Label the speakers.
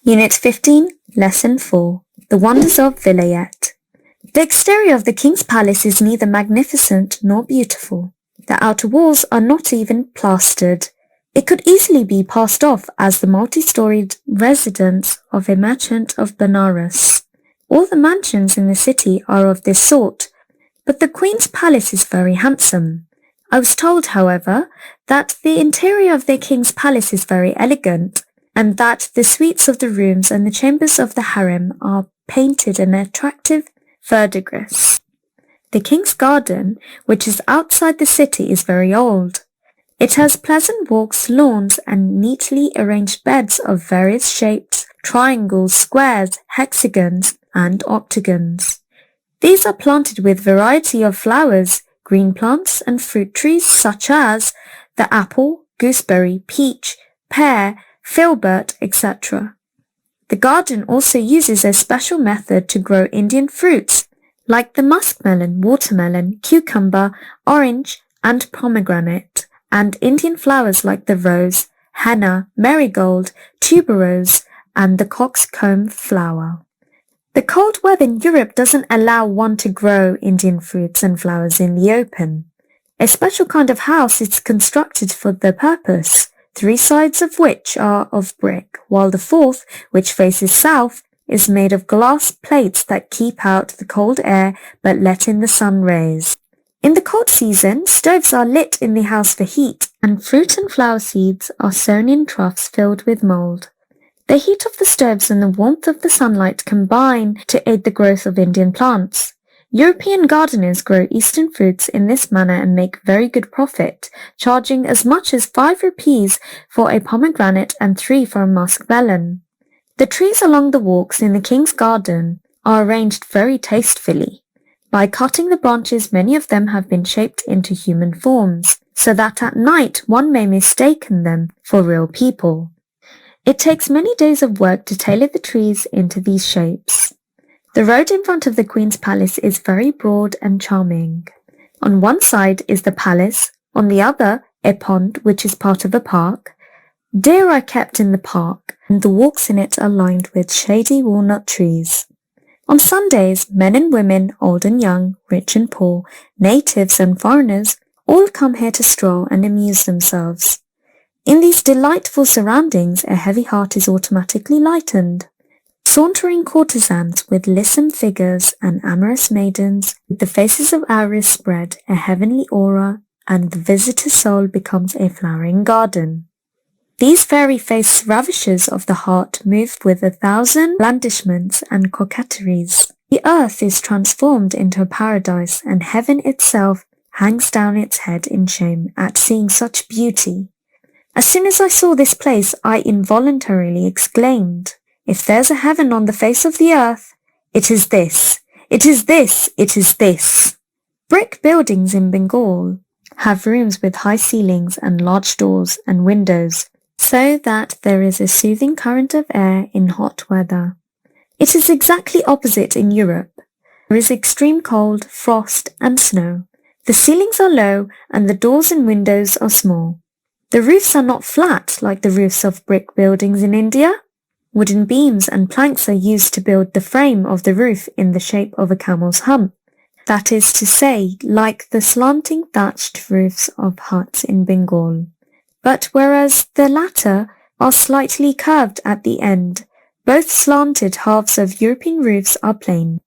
Speaker 1: Unit 15, Lesson 4, The Wonders of Vilayet. The exterior of the king's palace is neither magnificent nor beautiful. The outer walls are not even plastered. It could easily be passed off as the multi-storied residence of a merchant of Benares. All the mansions in the city are of this sort, but the queen's palace is very handsome. I was told, however, that the interior of the king's palace is very elegant, and that the suites of the rooms and the chambers of the harem are painted an attractive verdigris. The king's garden, which is outside the city, is very old. It has pleasant walks, lawns, and neatly arranged beds of various shapes, triangles, squares, hexagons, and octagons. These are planted with variety of flowers, green plants, and fruit trees such as the apple, gooseberry, peach, pear, filbert, etc. The garden also uses a special method to grow Indian fruits like the muskmelon, watermelon, cucumber, orange, and pomegranate, and Indian flowers like the rose, henna, marigold, tuberose, and the coxcomb flower. The cold weather in Europe doesn't allow one to grow Indian fruits and flowers in the open. A special kind of house is constructed for the purpose, 3 sides of which are of brick, while the 4th, which faces south, is made of glass plates that keep out the cold air but let in the sun rays. In the cold season, stoves are lit in the house for heat, and fruit and flower seeds are sown in troughs filled with mold. The heat of the stoves and the warmth of the sunlight combine to aid the growth of Indian plants. European gardeners grow Eastern fruits in this manner and make very good profit, charging as much as 5 rupees for a pomegranate and 3 for a muskmelon. The trees along the walks in the king's garden are arranged very tastefully. By cutting the branches, many of them have been shaped into human forms, so that at night one may mistake them for real people. It takes many days of work to tailor the trees into these shapes. The road in front of the Queen's Palace is very broad and charming. On one side is the palace, on the other a pond which is part of a park. Deer are kept in the park, and the walks in it are lined with shady walnut trees. On Sundays, men and women, old and young, rich and poor, natives and foreigners, all come here to stroll and amuse themselves. In these delightful surroundings, a heavy heart is automatically lightened. Sauntering courtesans with lissom figures and amorous maidens, with the faces of Iris spread a heavenly aura, and the visitor's soul becomes a flowering garden. These fairy-faced ravishers of the heart move with 1,000 blandishments and coquetries. The earth is transformed into a paradise, and heaven itself hangs down its head in shame at seeing such beauty. As soon as I saw this place, I involuntarily exclaimed, "If there's a heaven on the face of the earth, it is this, it is this, it is this." Brick buildings in Bengal have rooms with high ceilings and large doors and windows, so that there is a soothing current of air in hot weather. It is exactly opposite in Europe. There is extreme cold, frost, and snow. The ceilings are low and the doors and windows are small. The roofs are not flat like the roofs of brick buildings in India. Wooden beams and planks are used to build the frame of the roof in the shape of a camel's hump. That is to say, like the slanting thatched roofs of huts in Bengal. But whereas the latter are slightly curved at the end, both slanted halves of European roofs are plain.